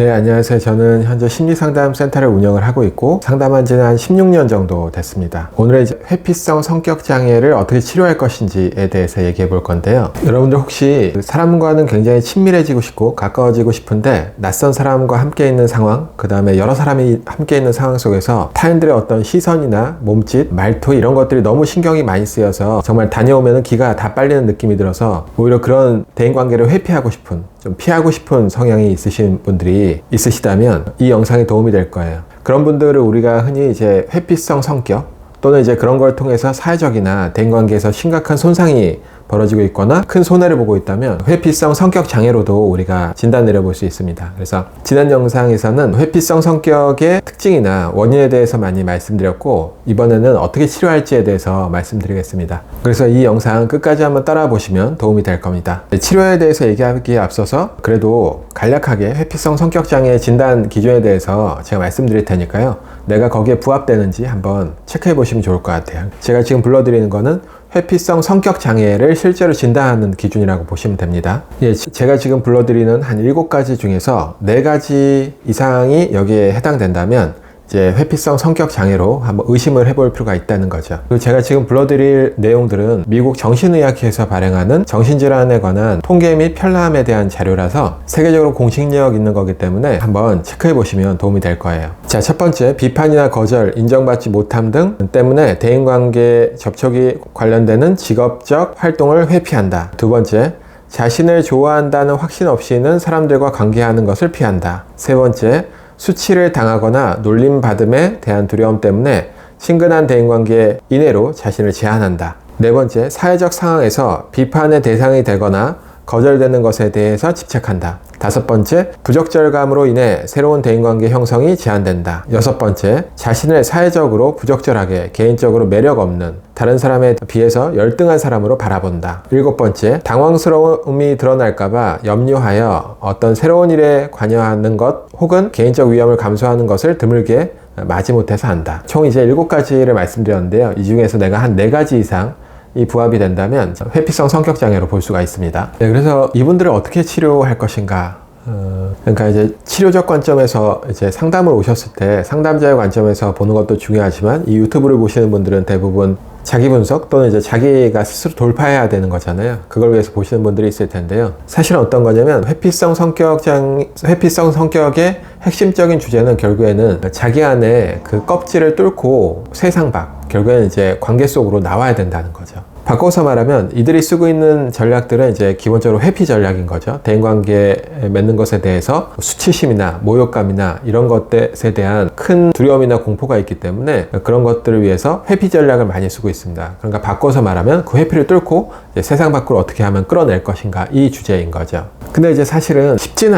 네, 안녕하세요. 저는 현재 심리상담센터를 운영을 하고 있고 상담한 지는 한 16년 정도 됐습니다. 오늘은 이제 회피성 성격장애를 어떻게 치료할 것인지에 대해서 얘기해 볼 건데요. 여러분들 혹시 사람과는 굉장히 친밀해지고 싶고 가까워지고 싶은데 낯선 사람과 함께 있는 상황, 그 다음에 여러 사람이 함께 있는 상황 속에서 타인들의 어떤 시선이나 몸짓, 말투 이런 것들이 너무 신경이 많이 쓰여서 정말 다녀오면 기가 다 빨리는 느낌이 들어서 오히려 그런 대인관계를 회피하고 싶은, 좀 피하고 싶은 성향이 있으신 분들이 있으시다면 이 영상이 도움이 될 거예요. 그런 분들을 우리가 흔히 이제 회피성 성격 또는 이제 그런 걸 통해서 사회적이나 대인관계에서 심각한 손상이 벌어지고 있거나 큰 손해를 보고 있다면 회피성 성격 장애로도 우리가 진단 내려볼 수 있습니다. 그래서 지난 영상에서는 회피성 성격의 특징이나 원인에 대해서 많이 말씀드렸고 이번에는 어떻게 치료할지에 대해서 말씀드리겠습니다. 그래서 이 영상 끝까지 한번 따라 보시면 도움이 될 겁니다. 치료에 대해서 얘기하기에 앞서서 그래도 간략하게 회피성 성격 장애 진단 기준에 대해서 제가 말씀드릴 테니까요. 내가 거기에 부합되는지 한번 체크해 보시면 좋을 것 같아요. 제가 지금 불러드리는 거는 회피성 성격 장애를 실제로 진단하는 기준이라고 보시면 됩니다. 예, 제가 지금 불러드리는 한 7가지 중에서 4가지 이상이 여기에 해당된다면 이제 회피성 성격 장애로 한번 의심을 해볼 필요가 있다는 거죠. 그리고 제가 지금 불러드릴 내용들은 미국 정신의학회에서 발행하는 정신질환에 관한 통계 및 편람에 대한 자료라서 세계적으로 공식력 있는 거기 때문에 한번 체크해 보시면 도움이 될 거예요. 자, 첫 번째, 비판이나 거절, 인정받지 못함 등 때문에 대인관계 접촉이 관련되는 직업적 활동을 회피한다. 두 번째, 자신을 좋아한다는 확신 없이는 사람들과 관계하는 것을 피한다. 세 번째, 수치를 당하거나 놀림받음에 대한 두려움 때문에 친근한 대인관계 이내로 자신을 제한한다. 네 번째, 사회적 상황에서 비판의 대상이 되거나 거절되는 것에 대해서 집착한다. 다섯 번째, 부적절감으로 인해 새로운 대인관계 형성이 제한된다. 여섯 번째, 자신을 사회적으로 부적절하게 개인적으로 매력 없는 다른 사람에 비해서 열등한 사람으로 바라본다. 일곱 번째, 당황스러움이 드러날까봐 염려하여 어떤 새로운 일에 관여하는 것 혹은 개인적 위험을 감수하는 것을 드물게 마지못해서 한다. 총 이제 7가지를 말씀드렸는데요. 이 중에서 내가 한 4가지 이상 이 부합이 된다면 회피성 성격장애로 볼 수가 있습니다. 네, 그래서 이분들을 어떻게 치료할 것인가? 그러니까 이제 치료적 관점에서 이제 상담을 오셨을 때 상담자의 관점에서 보는 것도 중요하지만 이 유튜브를 보시는 분들은 대부분 자기 분석 또는 이제 자기가 스스로 돌파해야 되는 거잖아요. 그걸 위해서 보시는 분들이 있을 텐데요. 사실은 어떤 거냐면 회피성 성격의 핵심적인 주제는 결국에는 자기 안에 그 껍질을 뚫고 세상 밖, 결국에는 이제 관계 속으로 나와야 된다는 거죠. 바꿔서 말하면 이들이 쓰고 있는 전략들은 이제 기본적으로 회피 전략인 거죠. 대인관계에 맺는 것에 대해서 수치심이나 모욕감이나 이런 것에 대한 큰 두려움이나 공포가 있기 때문에 그런 것들을 위해서 회피 전략을 많이 쓰고 있습니다. 그러니까 바꿔서 말하면 그 회피를 뚫고 이제 세상 밖으로 어떻게 하면 끌어낼 것인가, 이 주제인 거죠. 근데 이제 사실은 쉽지는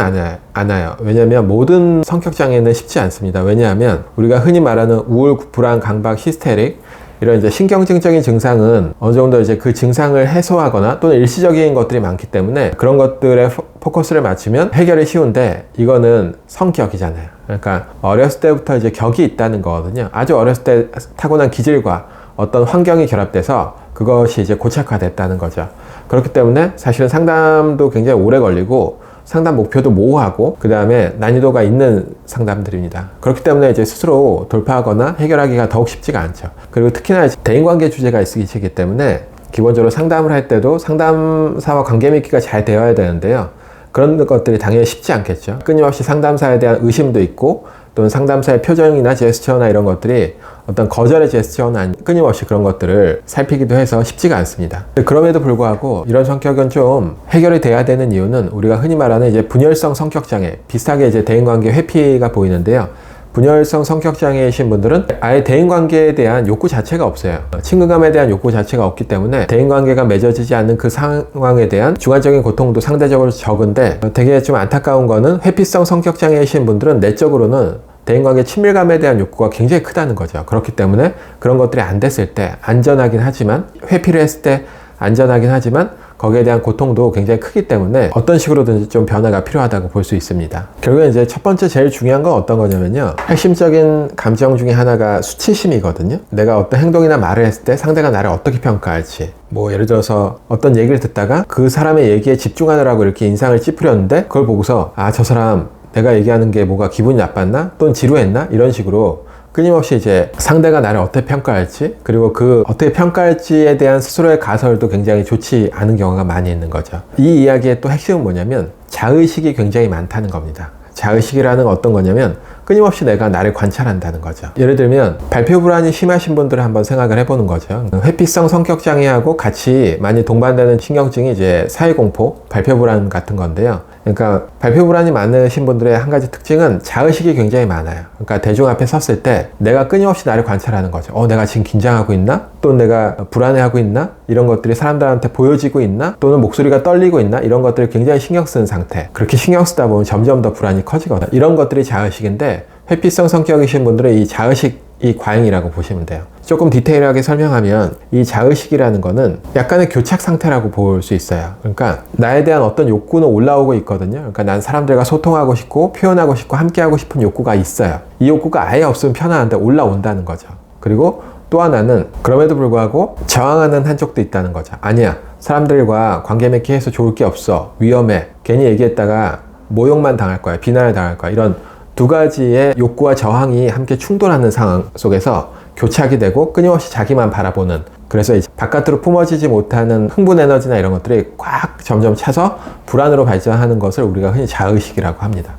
않아요. 왜냐하면 모든 성격장애는 쉽지 않습니다. 왜냐하면 우리가 흔히 말하는 우울, 불안, 강박, 히스테릭 이런 이제 신경증적인 증상은 어느 정도 이제 그 증상을 해소하거나 또는 일시적인 것들이 많기 때문에 그런 것들에 포커스를 맞추면 해결이 쉬운데 이거는 성격이잖아요. 그러니까 어렸을 때부터 이제 격이 있다는 거거든요. 아주 어렸을 때 타고난 기질과 어떤 환경이 결합돼서 그것이 이제 고착화됐다는 거죠. 그렇기 때문에 사실은 상담도 굉장히 오래 걸리고 상담 목표도 모호하고 그 다음에 난이도가 있는 상담들입니다. 그렇기 때문에 이제 스스로 돌파하거나 해결하기가 더욱 쉽지가 않죠. 그리고 특히나 대인관계 주제가 있기 때문에 기본적으로 상담을 할 때도 상담사와 관계 맺기가 잘 되어야 되는데요. 그런 것들이 당연히 쉽지 않겠죠. 끊임없이 상담사에 대한 의심도 있고 또는 상담사의 표정이나 제스처나 이런 것들이 어떤 거절의 제스처는 끊임없이 그런 것들을 살피기도 해서 쉽지가 않습니다. 그럼에도 불구하고 이런 성격은 좀 해결이 돼야 되는 이유는 우리가 흔히 말하는 이제 분열성 성격장애, 비슷하게 이제 대인관계 회피가 보이는데요. 분열성 성격장애이신 분들은 아예 대인관계에 대한 욕구 자체가 없어요. 친근감에 대한 욕구 자체가 없기 때문에 대인관계가 맺어지지 않는 그 상황에 대한 주관적인 고통도 상대적으로 적은데 되게 좀 안타까운 거는 회피성 성격장애이신 분들은 내적으로는 대인관계 친밀감에 대한 욕구가 굉장히 크다는 거죠. 그렇기 때문에 그런 것들이 안 됐을 때 안전하긴 하지만 회피를 했을 때 안전하긴 하지만 거기에 대한 고통도 굉장히 크기 때문에 어떤 식으로든지 좀 변화가 필요하다고 볼 수 있습니다. 결국에 이제 첫 번째 제일 중요한 건 어떤 거냐면요. 핵심적인 감정 중에 하나가 수치심이거든요. 내가 어떤 행동이나 말을 했을 때 상대가 나를 어떻게 평가할지. 뭐 예를 들어서 어떤 얘기를 듣다가 그 사람의 얘기에 집중하느라고 이렇게 인상을 찌푸렸는데 그걸 보고서 아, 저 사람 내가 얘기하는 게 뭐가 기분이 나빴나? 또는 지루했나? 이런 식으로 끊임없이 이제 상대가 나를 어떻게 평가할지, 그리고 그 어떻게 평가할지에 대한 스스로의 가설도 굉장히 좋지 않은 경우가 많이 있는 거죠. 이 이야기의 또 핵심은 뭐냐면 자의식이 굉장히 많다는 겁니다. 자의식이라는 건 어떤 거냐면 끊임없이 내가 나를 관찰한다는 거죠. 예를 들면 발표 불안이 심하신 분들은 한번 생각을 해보는 거죠. 회피성 성격장애하고 같이 많이 동반되는 신경증이 이제 사회공포, 발표 불안 같은 건데요. 그러니까 발표 불안이 많으신 분들의 한 가지 특징은 자의식이 굉장히 많아요. 그러니까 대중 앞에 섰을 때 내가 끊임없이 나를 관찰하는 거죠. 내가 지금 긴장하고 있나? 또는 내가 불안해하고 있나? 이런 것들이 사람들한테 보여지고 있나? 또는 목소리가 떨리고 있나? 이런 것들을 굉장히 신경 쓰는 상태. 그렇게 신경 쓰다 보면 점점 더 불안이 커지거든요. 이런 것들이 자의식인데 회피성 성격이신 분들은 이 자의식이 과잉이라고 보시면 돼요. 조금 디테일하게 설명하면 이 자의식이라는 거는 약간의 교착 상태라고 볼 수 있어요. 그러니까 나에 대한 어떤 욕구는 올라오고 있거든요. 그러니까 난 사람들과 소통하고 싶고 표현하고 싶고 함께하고 싶은 욕구가 있어요. 이 욕구가 아예 없으면 편안한데 올라온다는 거죠. 그리고 또 하나는 그럼에도 불구하고 저항하는 한쪽도 있다는 거죠. 아니야, 사람들과 관계 맺기 해서 좋을 게 없어, 위험해, 괜히 얘기했다가 모욕만 당할 거야, 비난을 당할 거야, 이런 두 가지의 욕구와 저항이 함께 충돌하는 상황 속에서 교착이 되고 끊임없이 자기만 바라보는, 그래서 이제 바깥으로 뿜어지지 못하는 흥분 에너지나 이런 것들이 꽉 점점 차서 불안으로 발전하는 것을 우리가 흔히 자의식이라고 합니다.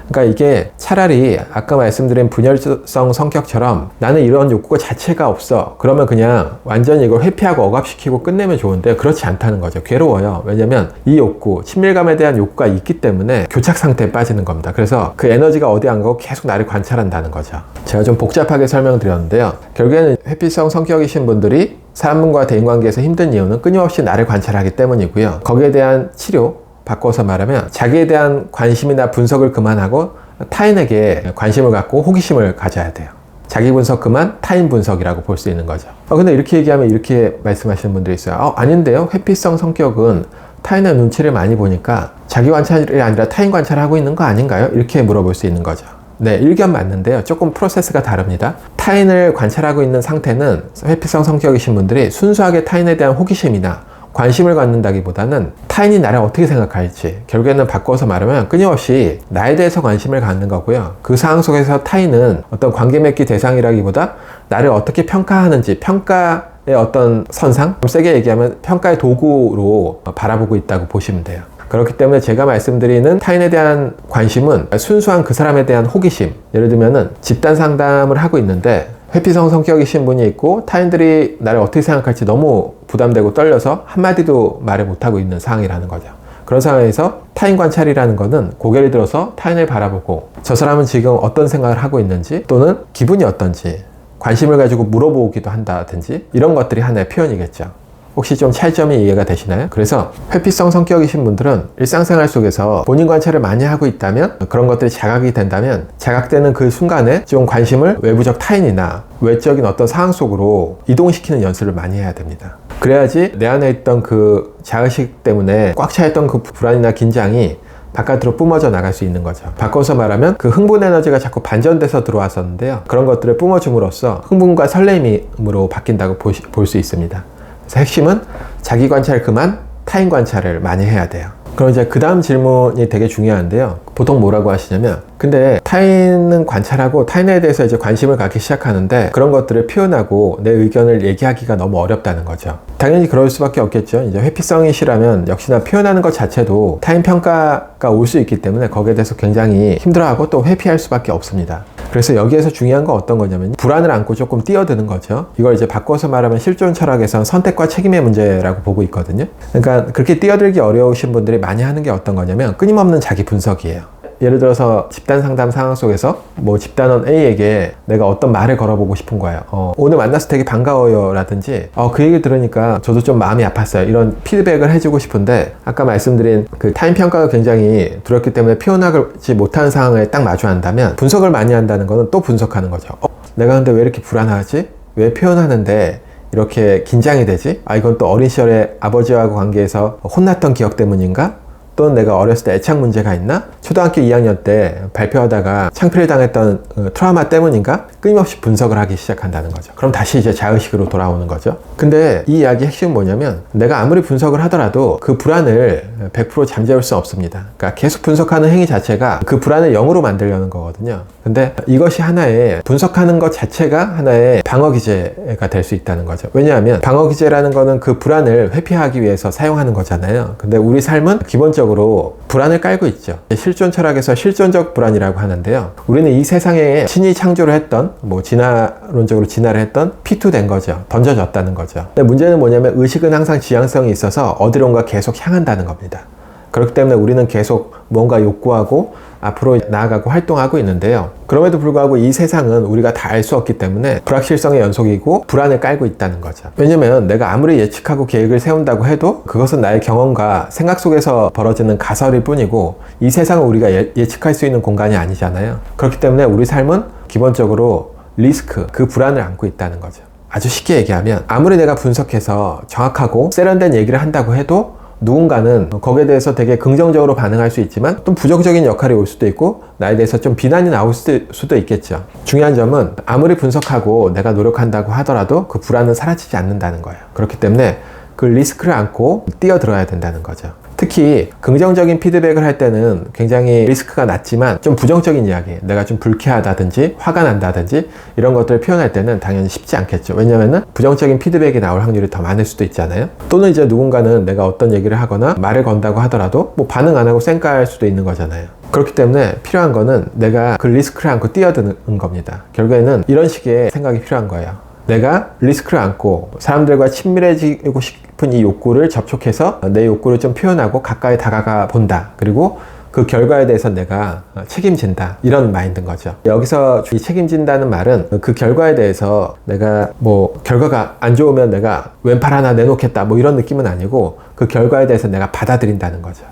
그러니까 이게 차라리 아까 말씀드린 분열성 성격처럼 나는 이런 욕구가 자체가 없어, 그러면 그냥 완전히 이걸 회피하고 억압시키고 끝내면 좋은데 그렇지 않다는 거죠. 괴로워요. 왜냐면 이 욕구, 친밀감에 대한 욕구가 있기 때문에 교착 상태에 빠지는 겁니다. 그래서 그 에너지가 어디 안 가고 계속 나를 관찰한다는 거죠. 제가 좀 복잡하게 설명드렸는데요. 결국에는 회피성 성격이신 분들이 사람과 대인관계에서 힘든 이유는 끊임없이 나를 관찰하기 때문이고요. 거기에 대한 치료, 바꿔서 말하면 자기에 대한 관심이나 분석을 그만하고 타인에게 관심을 갖고 호기심을 가져야 돼요. 자기 분석 그만 타인 분석이라고 볼 수 있는 거죠. 근데 이렇게 얘기하면 이렇게 말씀하시는 분들이 있어요. 아닌데요, 회피성 성격은 타인의 눈치를 많이 보니까 자기 관찰이 아니라 타인 관찰하고 있는 거 아닌가요? 이렇게 물어볼 수 있는 거죠. 네, 일견 맞는데요. 조금 프로세스가 다릅니다. 타인을 관찰하고 있는 상태는 회피성 성격이신 분들이 순수하게 타인에 대한 호기심이나 관심을 갖는다기보다는 타인이 나를 어떻게 생각할지, 결국에는 바꿔서 말하면 끊임없이 나에 대해서 관심을 갖는 거고요. 그 상황 속에서 타인은 어떤 관계 맺기 대상이라기보다 나를 어떻게 평가하는지, 평가의 어떤 선상, 좀 세게 얘기하면 평가의 도구로 바라보고 있다고 보시면 돼요. 그렇기 때문에 제가 말씀드리는 타인에 대한 관심은 순수한 그 사람에 대한 호기심, 예를 들면은 집단 상담을 하고 있는데 회피성 성격이신 분이 있고 타인들이 나를 어떻게 생각할지 너무 부담되고 떨려서 한마디도 말을 못하고 있는 상황이라는 거죠. 그런 상황에서 타인 관찰이라는 거는 고개를 들어서 타인을 바라보고 저 사람은 지금 어떤 생각을 하고 있는지, 또는 기분이 어떤지 관심을 가지고 물어보기도 한다든지, 이런 것들이 하나의 표현이겠죠. 혹시 좀 차이점이 이해가 되시나요? 그래서 회피성 성격이신 분들은 일상생활 속에서 본인 관찰을 많이 하고 있다면, 그런 것들이 자각이 된다면 자각되는 그 순간에 좀 관심을 외부적 타인이나 외적인 어떤 상황 속으로 이동시키는 연습을 많이 해야 됩니다. 그래야지 내 안에 있던 그 자의식 때문에 꽉 차있던 그 불안이나 긴장이 바깥으로 뿜어져 나갈 수 있는 거죠. 바꿔서 말하면 그 흥분 에너지가 자꾸 반전돼서 들어왔었는데요. 그런 것들을 뿜어줌으로써 흥분과 설렘으로 바뀐다고 볼 수 있습니다. 그래서 핵심은 자기 관찰 그만 타인 관찰을 많이 해야 돼요. 그럼 이제 그 다음 질문이 되게 중요한데요. 보통 뭐라고 하시냐면, 근데 타인은 관찰하고 타인에 대해서 이제 관심을 갖기 시작하는데 그런 것들을 표현하고 내 의견을 얘기하기가 너무 어렵다는 거죠. 당연히 그럴 수밖에 없겠죠. 이제 회피성이시라면 역시나 표현하는 것 자체도 타인 평가가 올 수 있기 때문에 거기에 대해서 굉장히 힘들어하고 또 회피할 수밖에 없습니다. 그래서 여기에서 중요한 건 어떤 거냐면 불안을 안고 조금 뛰어드는 거죠. 이걸 이제 바꿔서 말하면 실존 철학에서는 선택과 책임의 문제라고 보고 있거든요. 그러니까 그렇게 뛰어들기 어려우신 분들이 많이 하는 게 어떤 거냐면 끊임없는 자기 분석이에요. 예를 들어서 집단 상담 상황 속에서 뭐 집단원 A에게 내가 어떤 말을 걸어보고 싶은 거예요. 오늘 만나서 되게 반가워요 라든지 그 얘기 들으니까 저도 좀 마음이 아팠어요, 이런 피드백을 해주고 싶은데 아까 말씀드린 그 타인 평가가 굉장히 두렵기 때문에 표현하지 못하는 상황에 딱 마주한다면 분석을 많이 한다는 거는 또 분석하는 거죠. 내가 근데 왜 이렇게 불안하지? 왜 표현하는데 이렇게 긴장이 되지? 이건 또 어린 시절에 아버지하고 관계에서 혼났던 기억 때문인가? 또는 내가 어렸을 때 애착 문제가 있나? 초등학교 2학년 때 발표하다가 창피를 당했던 트라우마 때문인가? 끊임없이 분석을 하기 시작한다는 거죠. 그럼 다시 이제 자의식으로 돌아오는 거죠. 근데 이 이야기의 핵심은 뭐냐면 내가 아무리 분석을 하더라도 그 불안을 100% 잠재울 수 없습니다. 그러니까 계속 분석하는 행위 자체가 그 불안을 0으로 만들려는 거거든요. 근데 이것이 하나의 분석하는 것 자체가 하나의 방어 기제가 될 수 있다는 거죠. 왜냐하면 방어 기제라는 거는 그 불안을 회피하기 위해서 사용하는 거잖아요. 근데 우리 삶은 기본적으로 불안을 깔고 있죠. 실존 철학에서 실존적 불안이라고 하는데요. 우리는 이 세상에 신이 창조를 했던 진화론적으로 진화를 했던 피투된 거죠. 던져졌다는 거죠. 근데 문제는 뭐냐면 의식은 항상 지향성이 있어서 어디론가 계속 향한다는 겁니다. 그렇기 때문에 우리는 계속 뭔가 욕구하고 앞으로 나아가고 활동하고 있는데요. 그럼에도 불구하고 이 세상은 우리가 다 알 수 없기 때문에 불확실성의 연속이고 불안을 깔고 있다는 거죠. 왜냐면 내가 아무리 예측하고 계획을 세운다고 해도 그것은 나의 경험과 생각 속에서 벌어지는 가설일 뿐이고 이 세상은 우리가 예측할 수 있는 공간이 아니잖아요. 그렇기 때문에 우리 삶은 기본적으로 리스크, 그 불안을 안고 있다는 거죠. 아주 쉽게 얘기하면 아무리 내가 분석해서 정확하고 세련된 얘기를 한다고 해도 누군가는 거기에 대해서 되게 긍정적으로 반응할 수 있지만 또 부정적인 역할이 올 수도 있고 나에 대해서 좀 비난이 나올 수도 있겠죠. 중요한 점은 아무리 분석하고 내가 노력한다고 하더라도 그 불안은 사라지지 않는다는 거예요. 그렇기 때문에 그 리스크를 안고 뛰어들어야 된다는 거죠. 특히 긍정적인 피드백을 할 때는 굉장히 리스크가 낮지만 좀 부정적인 이야기, 내가 좀 불쾌하다든지 화가 난다든지 이런 것들을 표현할 때는 당연히 쉽지 않겠죠. 왜냐면은 부정적인 피드백이 나올 확률이 더 많을 수도 있잖아요. 또는 이제 누군가는 내가 어떤 얘기를 하거나 말을 건다고 하더라도 뭐 반응 안 하고 쌩까할 수도 있는 거잖아요. 그렇기 때문에 필요한 거는 내가 그 리스크를 안고 뛰어드는 겁니다. 결국에는 이런 식의 생각이 필요한 거예요. 내가 리스크를 안고 사람들과 친밀해지고 싶은 이 욕구를 접촉해서 내 욕구를 좀 표현하고 가까이 다가가 본다. 그리고 그 결과에 대해서 내가 책임진다. 이런 마인드인 거죠. 여기서 이 책임진다는 말은 그 결과에 대해서 내가 뭐 결과가 안 좋으면 내가 왼팔 하나 내놓겠다. 뭐 이런 느낌은 아니고 그 결과에 대해서 내가 받아들인다는 거죠.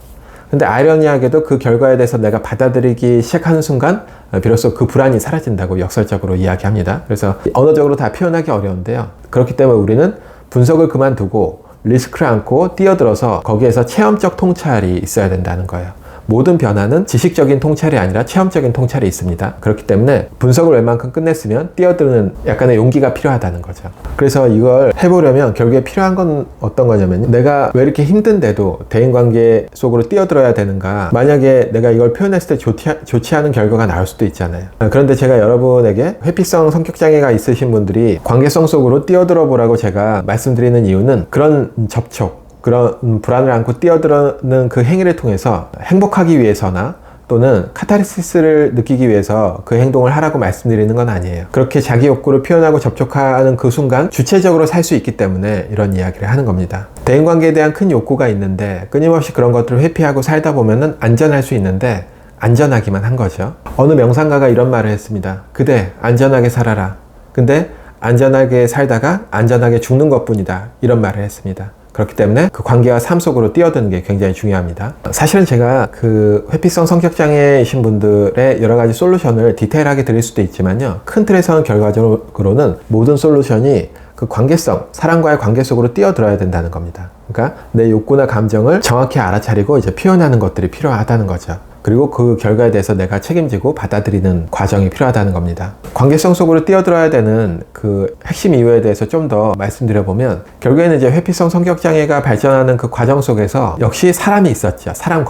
근데 아이러니하게도 그 결과에 대해서 내가 받아들이기 시작하는 순간 비로소 그 불안이 사라진다고 역설적으로 이야기합니다. 그래서 언어적으로 다 표현하기 어려운데요. 그렇기 때문에 우리는 분석을 그만두고 리스크를 안고 뛰어들어서 거기에서 체험적 통찰이 있어야 된다는 거예요. 모든 변화는 지식적인 통찰이 아니라 체험적인 통찰이 있습니다. 그렇기 때문에 분석을 웬만큼 끝냈으면 뛰어드는 약간의 용기가 필요하다는 거죠. 그래서 이걸 해보려면 결국에 필요한 건 어떤 거냐면 내가 왜 이렇게 힘든데도 대인관계 속으로 뛰어들어야 되는가. 만약에 내가 이걸 표현했을 때 좋지 않은 결과가 나올 수도 있잖아요. 그런데 제가 여러분에게 회피성 성격장애가 있으신 분들이 관계성 속으로 뛰어들어 보라고 제가 말씀드리는 이유는 그런 접촉, 그런 불안을 안고 뛰어드는 그 행위를 통해서 행복하기 위해서나 또는 카타르시스를 느끼기 위해서 그 행동을 하라고 말씀드리는 건 아니에요. 그렇게 자기 욕구를 표현하고 접촉하는 그 순간 주체적으로 살 수 있기 때문에 이런 이야기를 하는 겁니다. 대인관계에 대한 큰 욕구가 있는데 끊임없이 그런 것들을 회피하고 살다 보면은 안전할 수 있는데 안전하기만 한 거죠. 어느 명상가가 이런 말을 했습니다. 그대 안전하게 살아라. 근데 안전하게 살다가 안전하게 죽는 것뿐이다. 이런 말을 했습니다. 그렇기 때문에 그 관계와 삶 속으로 뛰어드는 게 굉장히 중요합니다. 사실은 제가 그 회피성 성격장애이신 분들의 여러 가지 솔루션을 디테일하게 드릴 수도 있지만요. 큰 틀에서는 결과적으로는 모든 솔루션이 그 관계성, 사람과의 관계 속으로 뛰어들어야 된다는 겁니다. 그러니까 내 욕구나 감정을 정확히 알아차리고 이제 표현하는 것들이 필요하다는 거죠. 그리고 그 결과에 대해서 내가 책임지고 받아들이는 과정이 필요하다는 겁니다. 관계성 속으로 뛰어들어야 되는 그 핵심 이유에 대해서 좀 더 말씀드려보면 결국에는 이제 회피성 성격장애가 발전하는 그 과정 속에서 역시 사람이 있었죠. 사람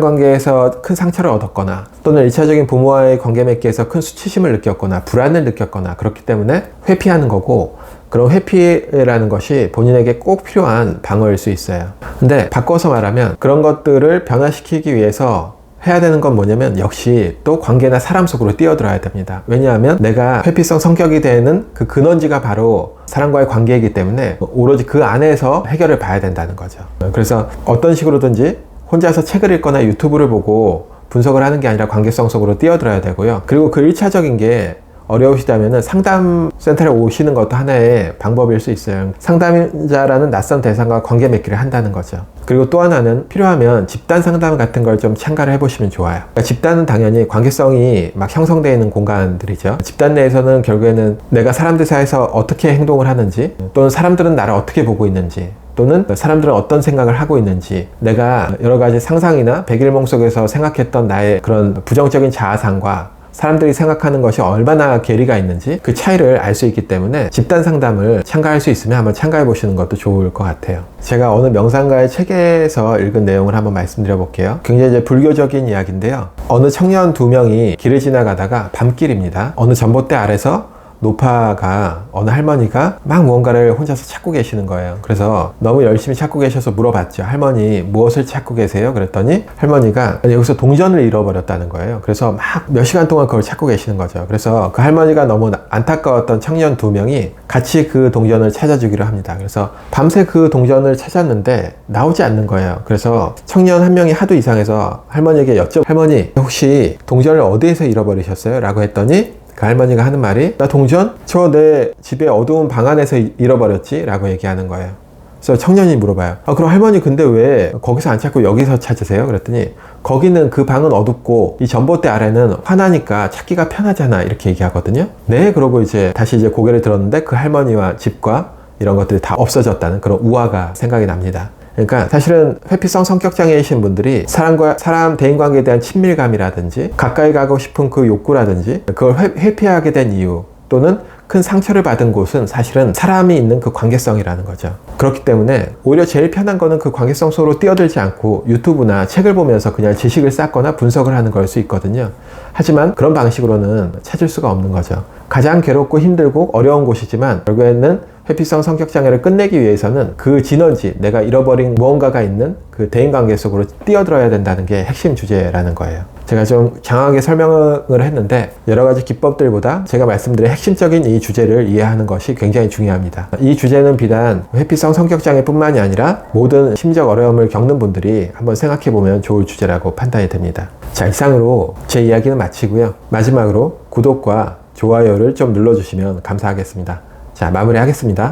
관계에서 큰 상처를 얻었거나 또는 1차적인 부모와의 관계 맺기에서 큰 수치심을 느꼈거나 불안을 느꼈거나 그렇기 때문에 회피하는 거고 그런 회피라는 것이 본인에게 꼭 필요한 방어일 수 있어요. 근데 바꿔서 말하면 그런 것들을 변화시키기 위해서 해야 되는 건 뭐냐면 역시 또 관계나 사람 속으로 뛰어들어야 됩니다. 왜냐하면 내가 회피성 성격이 되는 그 근원지가 바로 사람과의 관계이기 때문에 오로지 그 안에서 해결을 봐야 된다는 거죠. 그래서 어떤 식으로든지 혼자서 책을 읽거나 유튜브를 보고 분석을 하는 게 아니라 관계성 속으로 뛰어들어야 되고요. 그리고 그 1차적인 게 어려우시다면 상담센터에 오시는 것도 하나의 방법일 수 있어요. 상담자라는 낯선 대상과 관계 맺기를 한다는 거죠. 그리고 또 하나는 필요하면 집단 상담 같은 걸 좀 참가를 해보시면 좋아요. 그러니까 집단은 당연히 관계성이 막 형성되어 있는 공간들이죠. 집단 내에서는 결국에는 내가 사람들 사이에서 어떻게 행동을 하는지, 또는 사람들은 나를 어떻게 보고 있는지, 또는 사람들은 어떤 생각을 하고 있는지, 내가 여러 가지 상상이나 백일몽 속에서 생각했던 나의 그런 부정적인 자아상과 사람들이 생각하는 것이 얼마나 괴리가 있는지 그 차이를 알 수 있기 때문에 집단 상담을 참가할 수 있으면 한번 참가해 보시는 것도 좋을 것 같아요. 제가 어느 명상가의 책에서 읽은 내용을 한번 말씀드려 볼게요. 굉장히 이제 불교적인 이야기인데요. 어느 청년 2명이 길을 지나가다가 밤길입니다. 어느 전봇대 아래서 노파가 어느 할머니가 막 무언가를 혼자서 찾고 계시는 거예요. 그래서 너무 열심히 찾고 계셔서 물어봤죠. 할머니, 무엇을 찾고 계세요? 그랬더니 할머니가 여기서 동전을 잃어버렸다는 거예요. 그래서 막 몇 시간 동안 그걸 찾고 계시는 거죠. 그래서 그 할머니가 너무 안타까웠던 청년 2명이 같이 그 동전을 찾아주기로 합니다. 그래서 밤새 그 동전을 찾았는데 나오지 않는 거예요. 그래서 청년 한 명이 하도 이상해서 할머니에게 할머니, 혹시 동전을 어디에서 잃어버리셨어요? 라고 했더니 그 할머니가 하는 말이, 나 동전? 저 내 집에 어두운 방 안에서 잃어버렸지? 라고 얘기하는 거예요. 그래서 청년이 물어봐요. 그럼 할머니 근데 왜 거기서 안 찾고 여기서 찾으세요? 그랬더니 거기는 그 방은 어둡고 이 전봇대 아래는 환하니까 찾기가 편하잖아. 이렇게 얘기하거든요. 네, 그러고 이제 다시 이제 고개를 들었는데 그 할머니와 집과 이런 것들이 다 없어졌다는 그런 우화가 생각이 납니다. 그러니까 사실은 회피성 성격장애이신 분들이 사람과 사람 대인관계에 대한 친밀감이라든지 가까이 가고 싶은 그 욕구라든지 그걸 회피하게 된 이유, 또는 큰 상처를 받은 곳은 사실은 사람이 있는 그 관계성이라는 거죠. 그렇기 때문에 오히려 제일 편한 거는 그 관계성 속으로 뛰어들지 않고 유튜브나 책을 보면서 그냥 지식을 쌓거나 분석을 하는 걸 수 있거든요. 하지만 그런 방식으로는 찾을 수가 없는 거죠. 가장 괴롭고 힘들고 어려운 곳이지만 결국에는 회피성 성격장애를 끝내기 위해서는 그 진원지, 내가 잃어버린 무언가가 있는 그 대인관계 속으로 뛰어들어야 된다는 게 핵심 주제라는 거예요. 제가 좀 장황하게 설명을 했는데 여러 가지 기법들보다 제가 말씀드린 핵심적인 이 주제를 이해하는 것이 굉장히 중요합니다. 이 주제는 비단 회피성 성격장애 뿐만이 아니라 모든 심적 어려움을 겪는 분들이 한번 생각해 보면 좋을 주제라고 판단이 됩니다. 자, 이상으로 제 이야기는 마치고요. 마지막으로 구독과 좋아요를 좀 눌러주시면 감사하겠습니다. 자, 마무리하겠습니다.